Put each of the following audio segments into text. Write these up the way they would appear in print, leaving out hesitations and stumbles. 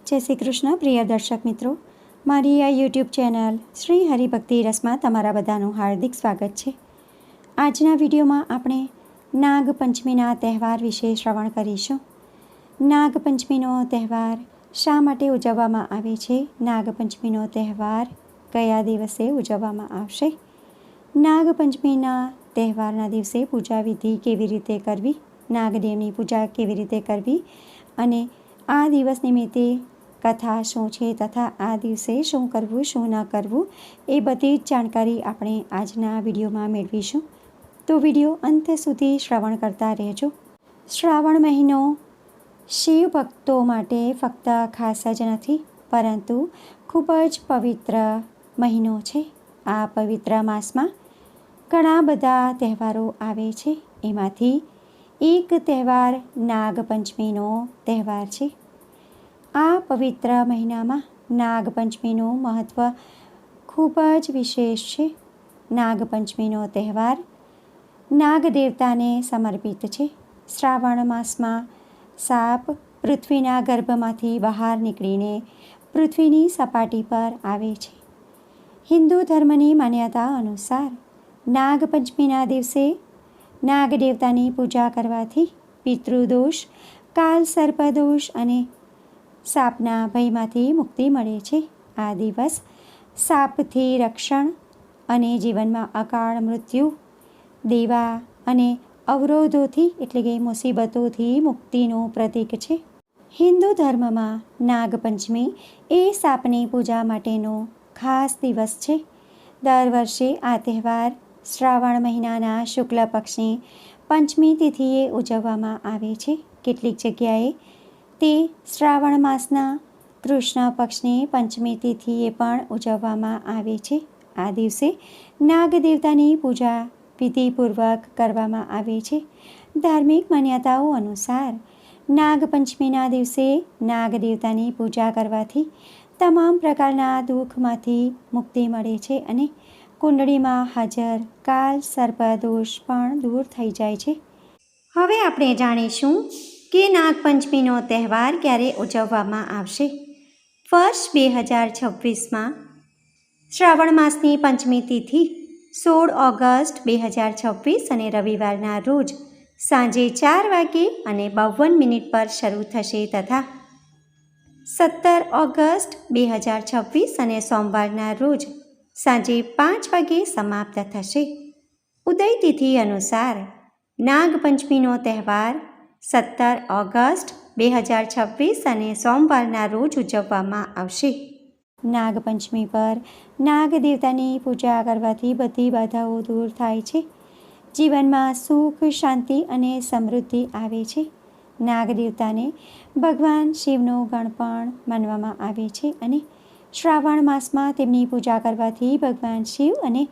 જય શ્રી કૃષ્ણ પ્રિય દર્શક મિત્રો, મારી આ યુટ્યુબ ચેનલ શ્રી હરિભક્તિ રસમાં તમારા બધાનું હાર્દિક સ્વાગત છે. આજના વિડીયોમાં આપણે નાગપંચમીના તહેવાર વિશે શ્રવણ કરીશું. નાગપંચમીનો તહેવાર શા માટે ઉજવવામાં આવે છે? નાગપંચમીનો તહેવાર કયા દિવસે ઉજવવામાં આવશે? નાગપંચમીના તહેવારના દિવસે પૂજા વિધિ કેવી રીતે કરવી, નાગદેવની પૂજા કેવી રીતે કરવી અને આ દિવસ નિમિત્તે કથા શું છે તથા આ દિવસે શું કરવું શું ન કરવું એ બધી જ જાણકારી આપણે આજના વિડીયોમાં મેળવીશું. તો વિડીયો અંત સુધી શ્રવણ કરતા રહેજો. શ્રાવણ મહિનો શિવ ભક્તો માટે ફક્ત ખાસ જ નથી, પરંતુ ખૂબ જ પવિત્ર મહિનો છે. આ પવિત્ર માસમાં ઘણા બધા તહેવારો આવે છે. એમાંથી એક તહેવાર નાગપંચમીનો તહેવાર છે. આ પવિત્ર મહિનામાં નાગપંચમીનું મહત્ત્વ ખૂબ જ વિશેષ છે. નાગપંચમીનો તહેવાર નાગદેવતાને સમર્પિત છે. શ્રાવણ માસમાં સાપ પૃથ્વીના ગર્ભમાંથી બહાર નીકળીને પૃથ્વીની સપાટી પર આવે છે. હિન્દુ ધર્મની માન્યતા અનુસાર નાગપંચમીના દિવસે નાગદેવતાની પૂજા કરવાથી પિતૃદોષ, કાલ સર્પદોષ અને સાપના ભયમાંથી મુક્તિ મળે છે. આ દિવસ સાપથી રક્ષણ અને જીવનમાં અકાળ મૃત્યુ, દેવા અને અવરોધોથી એટલે કે મુસીબતોથી મુક્તિનું પ્રતીક છે. હિન્દુ ધર્મમાં નાગપંચમી એ સાપની પૂજા માટેનો ખાસ દિવસ છે. દર વર્ષે આ તહેવાર શ્રાવણ મહિનાના શુક્લ પક્ષની પંચમી તિથિએ ઉજવવામાં આવે છે. કેટલીક જગ્યાએ તે શ્રાવણ માસના કૃષ્ણ પક્ષની પંચમી તિથિએ પણ ઉજવવામાં આવે છે. આ દિવસે નાગદેવતાની પૂજા વિધિપૂર્વક કરવામાં આવે છે. ધાર્મિક માન્યતાઓ અનુસાર નાગપંચમીના દિવસે નાગદેવતાની પૂજા કરવાથી તમામ પ્રકારના દુઃખમાંથી મુક્તિ મળે છે અને કુંડળીમાં હાજર કાલ સર્પદોષ પણ દૂર થઈ જાય છે. હવે આપણે જાણીશું કે નાગપંચમીનો તહેવાર ક્યારે ઉજવવામાં આવશે. વર્ષ 2026માં શ્રાવણ માસની પંચમી તિથિ 16 ઓગસ્ટ 2026 અને રવિવારના રોજ સાંજે 4 વાગે અને 52 પર શરૂ થશે તથા 17 ઓગસ્ટ 2026 અને સોમવારના રોજ સાંજે 5 વાગે સમાપ્ત થશે. ઉદય તિથિ અનુસાર નાગપંચમીનો તહેવાર 17 ઓગસ્ટ 2026 અને સોમવારના રોજ ઉજવવામાં આવશે. નાગપંચમી પર નાગદેવતાની પૂજા કરવાથી બધી બાધાઓ દૂર થાય છે. જીવનમાં સુખ, શાંતિ અને સમૃદ્ધિ આવે છે. નાગદેવતાને ભગવાન શિવનો ગણ પણ માનવામાં આવે છે અને શ્રાવણ માસમાં તેમની પૂજા કરવાથી ભગવાન શિવ અને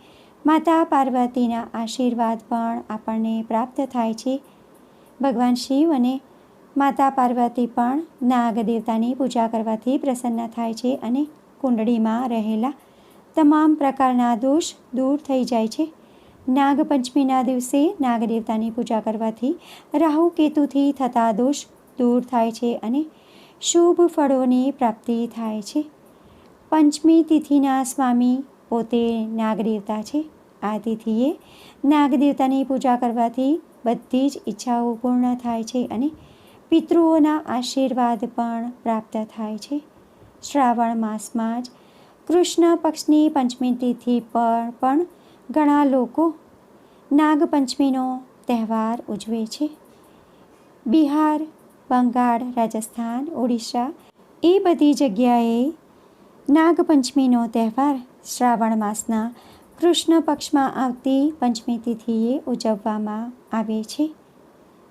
માતા પાર્વતીના આશીર્વાદ પણ આપણને પ્રાપ્ત થાય છે. ભગવાન શિવ અને માતા પાર્વતી પણ નાગદેવતાની પૂજા કરવાથી પ્રસન્ન થાય છે અને કુંડળીમાં રહેલા તમામ પ્રકારના દોષ દૂર થઈ જાય છે. નાગપંચમીના દિવસે નાગદેવતાની પૂજા કરવાથી રાહુ કેતુથી થતા દોષ દૂર થાય છે અને શુભ ફળોની પ્રાપ્તિ થાય છે. પંચમી તિથિના સ્વામી પોતે નાગદેવતા છે. આ તિથિએ નાગદેવતાની પૂજા કરવાથી બધી જ ઈચ્છાઓ પૂર્ણ થાય છે અને પિતૃઓના આશીર્વાદ પણ પ્રાપ્ત થાય છે. શ્રાવણ માસમાં જ કૃષ્ણ પક્ષની પંચમી તિથિ પર પણ ઘણા લોકો નાગપંચમીનો તહેવાર ઉજવે છે. બિહાર, બંગાળ, રાજસ્થાન, ઓડિશા એ બધી જગ્યાએ નાગપંચમીનો તહેવાર શ્રાવણ માસના કૃષ્ણ પક્ષમાં આવતી પંચમી તિથિએ ઉજવવામાં આવે છે.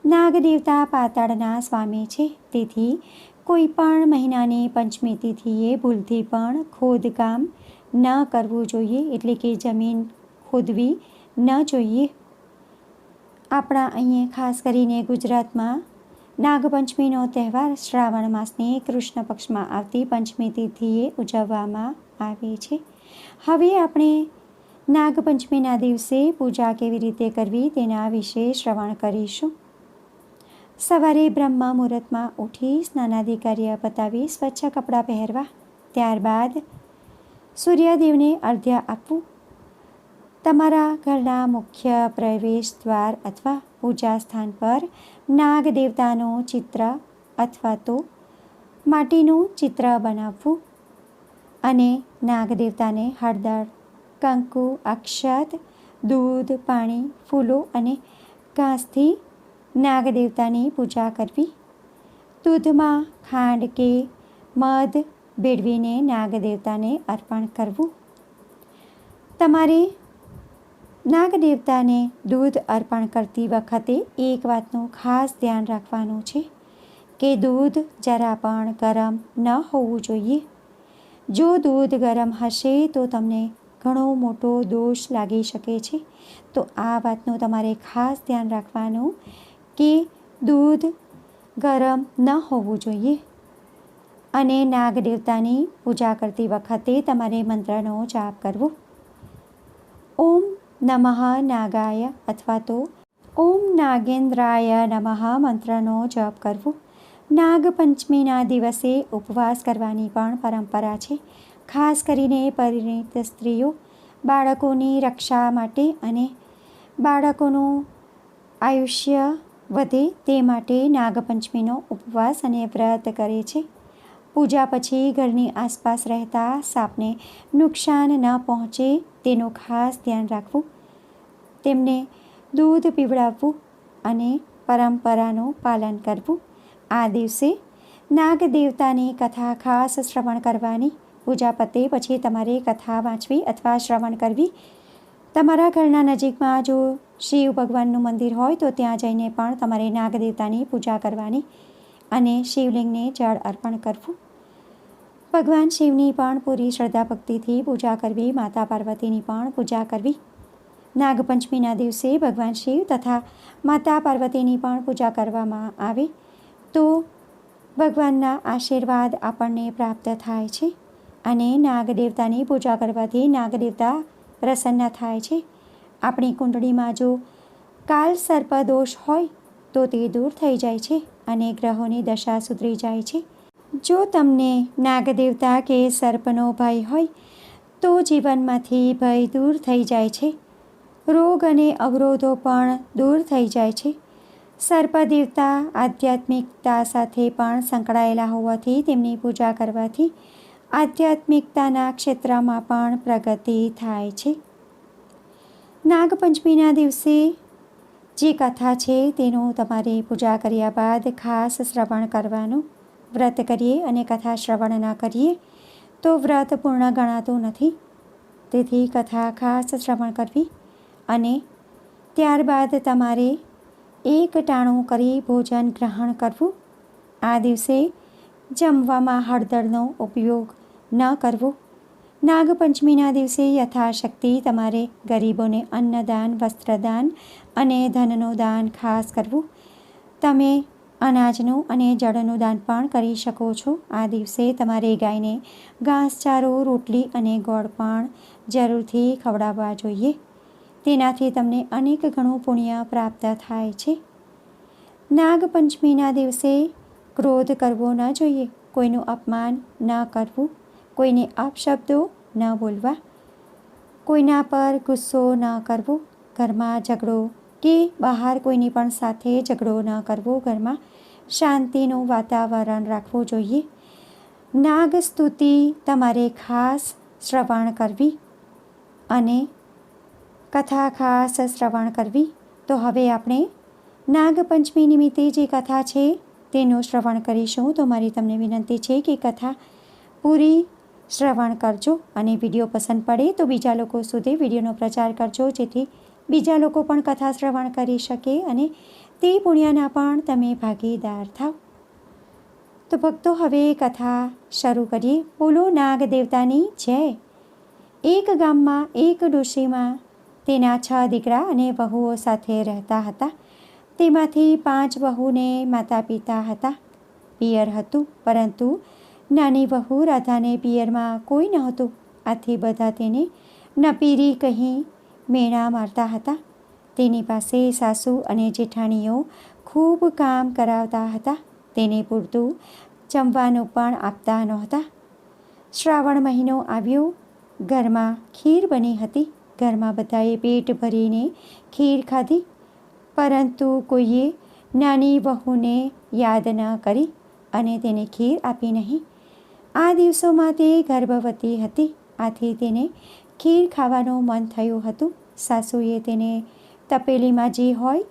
નાગદેવતા પાતાળના સ્વામી છે, તેથી કોઈ પણ મહિનાની પંચમી તિથિએ ભૂલથી પણ ખોદકામ ન કરવું જોઈએ, એટલે કે જમીન ખોદવી ન જોઈએ. આપણા અહીંયા ખાસ કરીને ગુજરાતમાં નાગપંચમીનો તહેવાર શ્રાવણ માસની કૃષ્ણ પક્ષમાં આવતી પંચમી તિથિએ ઉજવવામાં આવે છે. હવે આપણે નાગપંચમીના દિવસે પૂજા કેવી રીતે કરવી તેના વિશે શ્રવણ કરીશું. સવારે બ્રહ્મ મુહૂર્તમાં ઉઠી સ્નાનાદિ કાર્ય પતાવી સ્વચ્છ કપડાં પહેરવા. ત્યારબાદ સૂર્યદેવને અર્ઘ્ય આપવું. તમારા ઘરના મુખ્ય પ્રવેશ દ્વાર અથવા પૂજા સ્થાન પર નાગ દેવતાનું ચિત્ર અથવા તો માટીનું ચિત્ર બનાવવું અને નાગ દેવતાને હળદર, કંકુ, અક્ષત, દૂધ, પાણી, ફૂલો અને ઘાસથી નાગ દેવતાની પૂજા કરવી. દૂધમાં ખાંડ કે મધ ભેળવીને નાગ દેવતાને અર્પણ કરવું. તમારે નાગ દેવતાને દૂધ અર્પણ કરતી વખતે એક વાતનું ખાસ ધ્યાન રાખવાનું છે કે દૂધ જરા પણ ગરમ ન હોવું જોઈએ. જો દૂધ ગરમ હશે તો તમને ઘણો મોટો દોષ લાગી શકે છે. તો આ વાતનું તમારે ખાસ ધ્યાન રાખવાનું કે દૂધ ગરમ ન હોવું જોઈએ. અને નાગ દેવતાની પૂજા કરતી વખતે તમારે મંત્રનો જાપ કરવો. ઓમ નમઃ નાગાય અથવા તો ઓમ નાગેન્દ્રાય નમઃ મંત્રનો જપ કરવો. નાગપંચમીના દિવસે ઉપવાસ કરવાની પણ પરંપરા છે. ખાસ કરીને પરિણીત સ્ત્રીઓ બાળકોની રક્ષા માટે અને બાળકોનું આયુષ્ય વધે તે માટે નાગપંચમીનો ઉપવાસ અને વ્રત કરે છે. પૂજા પછી ઘરની આસપાસ રહેતા સાપને નુકસાન ન પહોંચે તેનું ખાસ ધ્યાન રાખવું. તેમને દૂધ પીવડાવવું અને પરંપરાનું પાલન કરવું. આ દિવસે નાગ દેવતાની કથા ખાસ શ્રવણ કરવાની. પૂજા પતે પછી તમારે કથા વાંચવી અથવા શ્રવણ કરવી. તમારા ઘરના નજીકમાં જો શિવ ભગવાનનું મંદિર હોય તો ત્યાં જઈને પણ તમારે નાગ દેવતાની પૂજા કરવાની અને શિવલિંગને જળ અર્પણ કરવું. ભગવાન શિવની પણ પૂરી શ્રદ્ધા ભક્તિથી પૂજા કરવી. માતા પાર્વતીની પણ પૂજા કરવી. નાગપંચમીના દિવસે ભગવાન શિવ તથા માતા પાર્વતીની પણ પૂજા કરવામાં આવે તો ભગવાનના આશીર્વાદ આપણને પ્રાપ્ત થાય છે અને નાગ દેવતાની પૂજા કરવાથી નાગ દેવતા પ્રસન્ન થાય છે. આપણી કુંડળીમાં જો કાલ સર્પ દોષ હોય તો તે દૂર થઈ જાય છે અને ગ્રહોની દશા સુધરી જાય છે. જો તમને નાગ દેવતા કે સર્પનો ભય હોય તો જીવનમાંથી ભય દૂર થઈ જાય છે. રોગ અને અવરોધો પણ દૂર થઈ જાય છે. સર્પ દેવતા આધ્યાત્મિકતા સાથે પણ સંકળાયેલા હોવાથી તેમની પૂજા કરવાથી આધ્યાત્મિકતાના ક્ષેત્રમાં પણ પ્રગતિ થાય છે. નાગપંચમીના દિવસે જે કથા છે તેનું તમારે પૂજા કર્યા બાદ ખાસ શ્રવણ કરવાનું. વ્રત કરીએ અને કથા શ્રવણ ના કરીએ તો વ્રત પૂર્ણ ગણાતું નથી. તેથી કથા ખાસ શ્રવણ કરવી અને ત્યારબાદ તમારે એક ટાણું કરી ભોજન ગ્રહણ કરવું. આ દિવસે જમવામાં હળદરનો ઉપયોગ ન કરવો. નાગપંચમીના દિવસે યથાશક્તિ તમારે ગરીબોને અન્નદાન, વસ્ત્રદાન અને ધનનું દાન ખાસ કરવું. તમે અનાજનું અને જળનું દાન પણ કરી શકો છો. આ દિવસે તમારે ગાયને ઘાસચારો, રોટલી અને ગોળ પણ જરૂરથી ખવડાવવા જોઈએ. તેનાથી તમને અનેક ગણું પુણ્ય પ્રાપ્ત થાય છે. નાગપંચમીના દિવસે ક્રોધ કરવો ન જોઈએ. કોઈનું અપમાન ન કરવું. કોઈને અપશબ્દો ન બોલવા. કોઈના પર ગુસ્સો ન કરવો. ઘરમાં ઝઘડો કે બહાર કોઈની પણ સાથે ઝઘડો ન કરવો. ઘરમાં શાંતિનું વાતાવરણ રાખવું જોઈએ. નાગ સ્તુતિ તમારે ખાસ શ્રવણ કરવી અને કથા ખાસ શ્રવણ કરવી. તો હવે આપણે નાગપંચમી નિમિત્તે જે કથા છે તેનું શ્રવણ કરીશું. તો મારી તમને વિનંતી છે કે કથા પૂરી શ્રવણ કરજો અને વિડીયો પસંદ પડે તો બીજા લોકો સુધી વિડીયોનો પ્રચાર કરજો, જેથી બીજા લોકો પણ કથા શ્રવણ કરી શકે અને તે પુણ્યના પણ તમે ભાગીદાર થાવ. તો ભક્તો હવે કથા શરૂ કરીએ. બોલો નાગ દેવતાની જય. એક ગામમાં એક ડોશીમાં તેના 6 દીકરા અને વહુઓ સાથે રહેતા હતા. તેમાંથી 5 વહુને માતા પિતા હતા. પિયર હતું, પરંતુ નાની વહુ રાધાને પિયરમાં કોઈ નહોતું. આથી બધા તેને નપીરી કહી મેણા મારતા હતા. તેની પાસે સાસુ અને જેઠાણીઓ ખૂબ કામ કરાવતા હતા. તેને પૂરતું જમવાનું પણ આપતા નહોતા. શ્રાવણ મહિનો આવ્યો. ઘરમાં ખીર બની હતી. ઘરમાં બધાએ પેટ ભરીને ખીર ખાધી, પરંતુ કોઈએ નાની વહુને યાદ ન કરી અને તેને ખીર આપી નહીં. આ દિવસોમાં તે ગર્ભવતી હતી, આથી તેને ખીર ખાવાનું મન થયું હતું. સાસુએ તેને તપેલીમાં જે હોય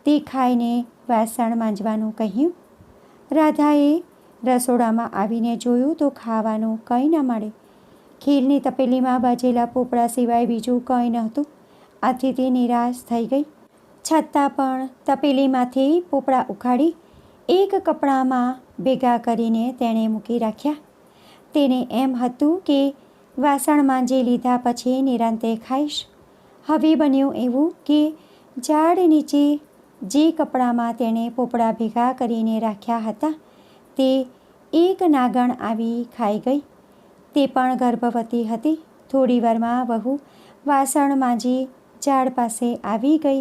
તે ખાઈને વાસણ માંજવાનું કહ્યું. રાધાએ રસોડામાં આવીને જોયું તો ખાવાનું કંઈ ન મળે. ખીરની તપેલીમાં બાજેલા પોપડા સિવાય બીજું કંઈ નહોતું. આથી તે નિરાશ થઈ ગઈ. છતાં પણ તપેલીમાંથી પોપડા ઉખાડી એક કપડામાં ભેગા કરીને તેણે મૂકી રાખ્યા. તેને એમ હતું કે વાસણ માંજી લીધા પછી નિરાંતે ખાઈશ. હવે બન્યું એવું કે ઝાડ નીચે જે કપડામાં તેણે પોપડા ભેગા કરીને રાખ્યા હતા તે એક નાગણ આવી ખાઈ ગઈ. તે પણ ગર્ભવતી હતી. થોડી વારમાં વહુ વાસણ માંજી ઝાડ પાસે આવી ગઈ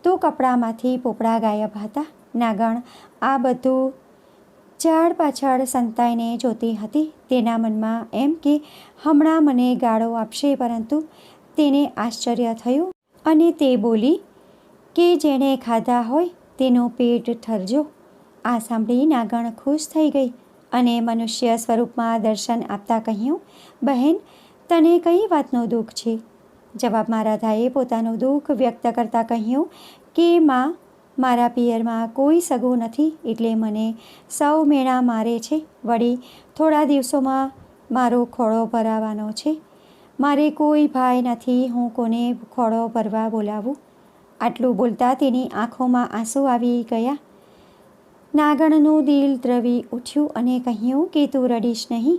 તો કપડામાંથી પોપડા ગાયબ હતા. નાગણ આ બધું ઝાડ પાછળ સંતાઈને જોતી હતી. તેના મનમાં એમ કે હમણાં મને ગાળો આપશે, પરંતુ તેને આશ્ચર્ય થયું અને તે બોલી કે જેણે ખાધા હોય તેનું પેટ ઠરજો. આ સાંભળી નાગણ ખુશ થઈ ગઈ અને મનુષ્ય સ્વરૂપમાં દર્શન આપતા કહ્યું, બહેન, તને કઈ વાતનું દુઃખ છે? જવાબમાં રાધાએ પોતાનું દુઃખ વ્યક્ત કરતાં કહ્યું કે માં, મારા પિયરમાં કોઈ સગું નથી, એટલે મને સૌ મેણા મારે છે. વળી થોડા દિવસોમાં મારો ખોળો ભરાવાનો છે. મારે કોઈ ભાઈ નથી, હું કોને ખોળો ભરવા બોલાવું? આટલું બોલતા તેની આંખોમાં આંસુ આવી ગયા. નાગણનું દિલ દ્રવી ઉઠ્યું અને કહ્યું કે તું રડીશ નહીં.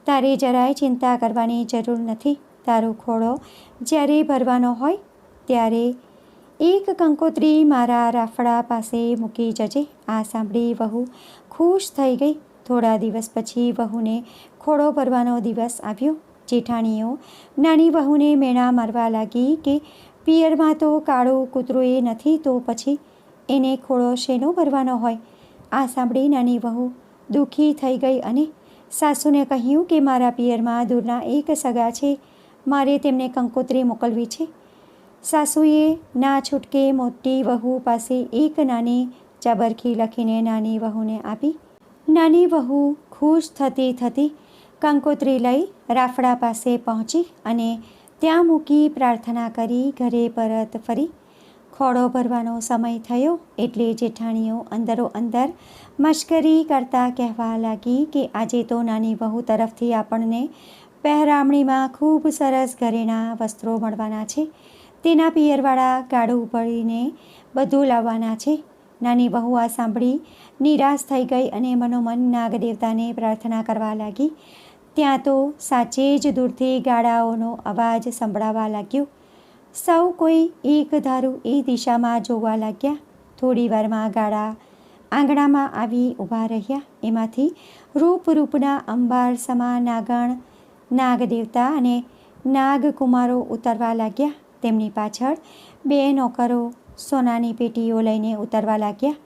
તારે જરાય ચિંતા કરવાની જરૂર નથી. તારો ખોળો જ્યારે ભરવાનો હોય ત્યારે એક કંકોત્રી મારા રાફડા પાસે મૂકી જજે. આ સાંભળી વહુ ખુશ થઈ ગઈ. થોડા દિવસ પછી વહુને ખોળો ભરવાનો દિવસ આવ્યો. જેઠાણીઓ નાની વહુને મેણા મારવા લાગી કે પિયરમાં તો કાળું કૂતરું નથી, તો પછી એને ખોળો શેનો ભરવાનો હોય? આ સાંભળી નાની વહુ દુઃખી થઈ ગઈ અને સાસુને કહ્યું કે મારા પિયરમાં દૂરના એક સગા છે, મારે તેમને કંકોત્રી મોકલવી છે. સાસુએ ના છૂટકે મોટી વહુ પાસે એક નાની ચબરખી લખીને નાની વહુને આપી. નાની વહુ ખુશ થતી થતી કંકોત્રી લઈ રાફડા પાસે પહોંચી અને ત્યાં મૂકી પ્રાર્થના કરી ઘરે પરત ફરી. ખોળો ભરવાનો સમય થયો એટલે જેઠાણીઓ અંદરો અંદર મશ્કરી કરતા કહેવા લાગી કે આજે તો નાની વહુ તરફથી આપણને પહેરામણીમાં ખૂબ સરસ ઘરેણાં વસ્ત્રો મળવાના છે. તેના પિયરવાળા ગાડું ભરીને બધું લાવવાના છે. નાની વહુ આ સાંભળી નિરાશ થઈ ગઈ અને મનોમન નાગદેવતાને પ્રાર્થના કરવા લાગી. ત્યાં તો સાચે જ દૂરથી ગાડાઓનો અવાજ સંભળાવા લાગ્યો. સૌ કોઈ એક ધારું એ દિશામાં જોવા લાગ્યા. થોડી વારમાં ગાડા આંગણામાં આવી ઊભા રહ્યા. એમાંથી રૂપના અંબાર સમા નાગણ, નાગદેવતા અને નાગકુમારો ઉતરવા લાગ્યા. તેમની પાછળ બે નોકરો સોનાની પેટીઓ લઈને ઉતરવા લાગ્યા.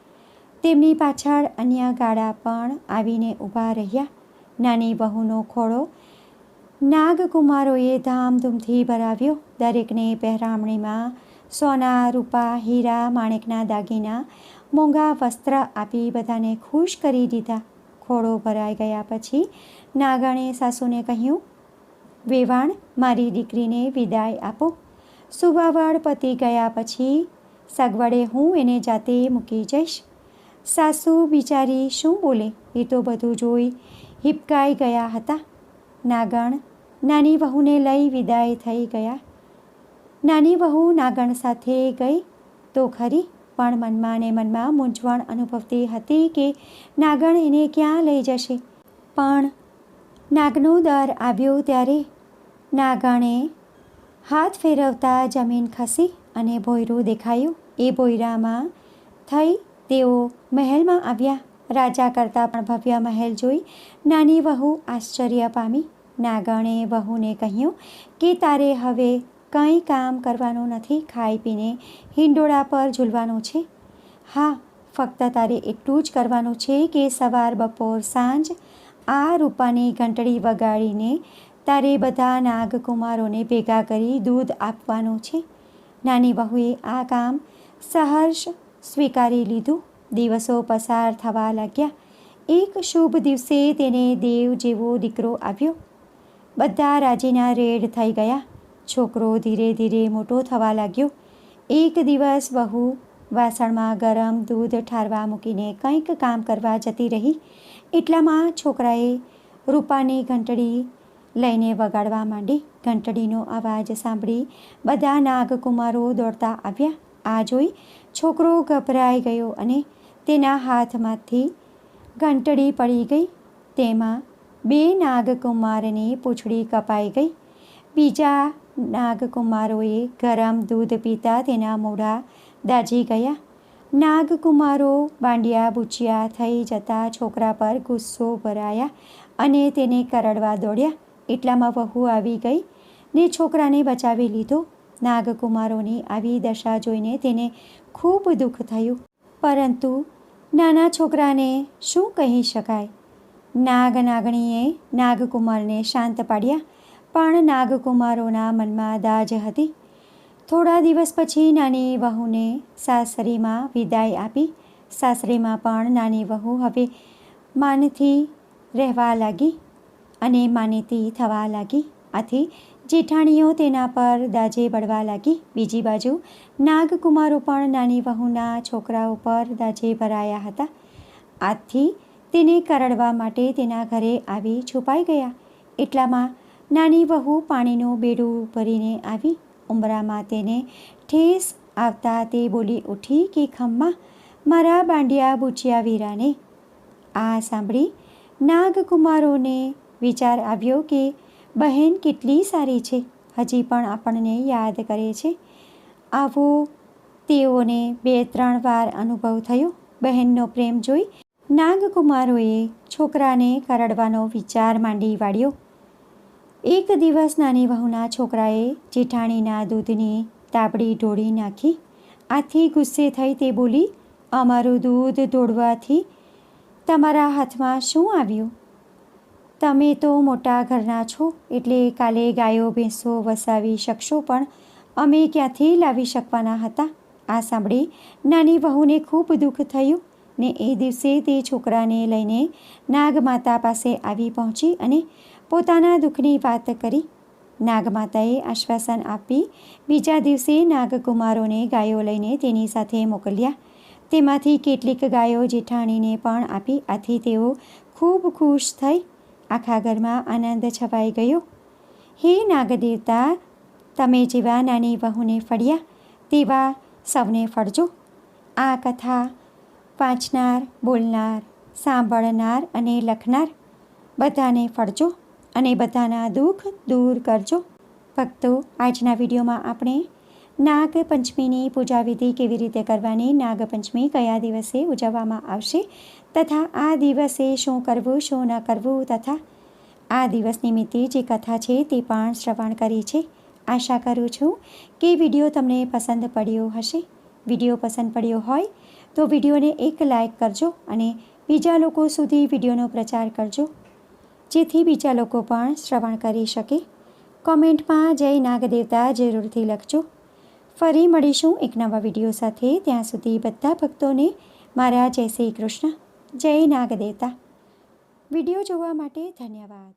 તેમની પાછળ અન્ય ગાડા પણ આવીને ઊભા રહ્યા. નાની વહુનો ખોળો નાગકુમારોએ ધામધૂમથી ભરાવ્યો. દરેકને પહેરામણીમાં સોના, રૂપા, હીરા, માણેકના દાગીના, મોંઘા વસ્ત્ર આપી બધાને ખુશ કરી દીધા. ખોળો ભરાઈ ગયા પછી નાગણે સાસુને કહ્યું, વેવાણ, મારી દીકરીને વિદાય આપો. સુવાવડ પતી ગયા પછી સગવડે હું એને જાતે મૂકી જઈશ. સાસુ બિચારી શું બોલે? એ તો બધું જોઈ હિપકાઈ ગયા હતા. નાગણ નાની વહુને લઈ વિદાય થઈ ગયા. નાની વહુ નાગણ સાથે ગઈ તો ખરી, પણ મનમાં ને મનમાં મૂંઝવણ અનુભવતી હતી કે નાગણ એને ક્યાં લઈ જશે. પણ નાગનો દર આવ્યો ત્યારે નાગણે હાથ ફેરવતા જમીન ખસી અને ભોંયરું દેખાયું. એ ભોંયરામાં થઈ તેઓ મહેલમાં આવ્યા. રાજા કરતાં પણ ભવ્ય મહેલ જોઈ નાની વહુ આશ્ચર્ય પામી. નાગણે વહુને કહ્યું કે તારે હવે કંઈ કામ કરવાનું નથી, ખાઈ પીને હિંડોળા પર ઝૂલવાનું છે. હા, ફક્ત તારે એટલું જ કરવાનું છે કે સવાર બપોર સાંજ આ રૂપાની ઘંટડી વગાડીને તારે બધા નાગકુમારોને ભેગા કરી દૂધ આપવાનું છે. નાની વહુએ આ કામ સહર્ષ સ્વીકારી લીધું. દિવસો પસાર થવા લાગ્યા. એક શુભ દિવસે તેને દેવ જેવો દીકરો આવ્યો. બધા રાજીના રેડ થઈ ગયા. છોકરો ધીરે ધીરે મોટો થવા લાગ્યો. એક દિવસ વહુ વાસણમાં ગરમ દૂધ ઠારવા મૂકીને કંઈક કામ કરવા જતી રહી. એટલામાં છોકરાએ રૂપાની ઘંટડી લઈને વગાડવા માંડી. ઘંટડીનો અવાજ સાંભળી બધા નાગકુમારો દોડતા આવ્યા. આ જોઈ છોકરો ગભરાઈ ગયો અને તેના હાથમાંથી ઘંટડી પડી ગઈ. તેમાં 2 નાગકુમારની પૂંછડી કપાઈ ગઈ. બીજા નાગકુમારોએ ગરમ દૂધ પીતા તેના મોઢા દાઝી ગયા. નાગકુમારો બાંડિયા બુચિયા થઈ જતા છોકરા પર ગુસ્સો ભરાયા અને તેને કરડવા દોડ્યા. એટલામાં વહુ આવી ગઈ ને છોકરાને બચાવી લીધો. નાગકુમારોની આવી દશા જોઈને તેને ખૂબ દુઃખ થયું. પરંતુ નાના છોકરાને શું કહી શકાય? નાગણીએ નાગકુમારને શાંત પાડ્યા, પણ નાગકુમારોના મનમાં દાજ હતી. થોડા દિવસ પછી નાની વહુને સાસરીમાં વિદાય આપી. સાસરીમાં પણ નાની વહુ હવે માનથી રહેવા લાગી અને માનીતી થવા લાગી. આથી જેઠાણીઓ તેના પર દાજે બળવા લાગી. બીજી બાજુ નાગકુમારો પણ નાની વહુના છોકરાઓ પર દાજે ભરાયા હતા. આથી તેને કરડવા માટે તેના ઘરે આવી છુપાઈ ગયા. એટલામાં નાની વહુ પાણીનું બેડું ભરીને આવી. ઉંબરામાં તેને ઠેસ આવતા તે બોલી ઉઠી કે ખમ્મા, મારા બાંડિયા બુચિયા વીરાને. આ સાંભળી નાગકુમારોને વિચાર આવ્યો કે બહેન કેટલી સારી છે, હજી પણ આપણને યાદ કરે છે. આવો તેઓને 2-3 વાર અનુભવ થયો. બહેનનો પ્રેમ જોઈ નાગકુમારોએ છોકરાને કરડવાનો વિચાર માંડી વાળ્યો. એક દિવસ નાની વહુના છોકરાએ જેઠાણીના દૂધની તાબડી ઢોળી નાખી. આથી ગુસ્સે થઈ તે બોલી, અમારું દૂધ ઢોળવાથી તમારા હાથમાં શું આવ્યું? તમે તો મોટા ઘરના છો, એટલે કાલે ગાયો ભેંસો વસાવી શકશો, પણ અમે ક્યાંથી લાવી શકવાના હતા? આ સાંભળી નાની વહુને ખૂબ દુઃખ થયું ને એ દિવસે તે છોકરાને લઈને નાગમાતા પાસે આવી પહોંચી અને પોતાના દુઃખની વાત કરી. નાગમાતાએ આશ્વાસન આપી બીજા દિવસે નાગકુમારોને ગાયો લઈને તેની સાથે મોકલ્યા. તેમાંથી કેટલીક ગાયો જેઠાણીને પણ આપી. આથી તેઓ ખૂબ ખુશ થઈ. આખા ઘરમાં આનંદ છવાઈ ગયો. હે નાગદેવતા, તમે જેવા નાની વહુને ફળ્યા તેવા સૌને ફળજો. આ કથા વાંચનાર, બોલનાર, સાંભળનાર અને લખનાર બધાને ફળજો અને બધાના દુઃખ દૂર કરજો. ભક્તો, આજના વિડીયોમાં આપણે નાગપંચમીની પૂજા વિધિ કેવી રીતે કરવાની, નાગપંચમી કયા દિવસે ઉજવવામાં આવશે તથા આ દિવસે શું કરવું શું ન કરવું તથા આ દિવસ નિમિત્તે જે કથા છે તે પણ શ્રવણ કરી છે. આશા કરું છું કે વિડીયો તમને પસંદ પડ્યો હશે. વિડીયો પસંદ પડ્યો હોય તો વિડીયોને એક લાઈક કરજો અને બીજા લોકો સુધી વિડીયોનો પ્રચાર કરજો, જેથી બીજા લોકો પણ શ્રવણ કરી શકે. કોમેન્ટમાં જય નાગદેવતા જરૂરથી લખજો. ફરી મળીશું એક નવા વિડીયો સાથે. ત્યાં સુધી બધા ભક્તોને મારા જય શ્રી કૃષ્ણ, જય નાગદેવતા. વિડીયો જોવા માટે ધન્યવાદ.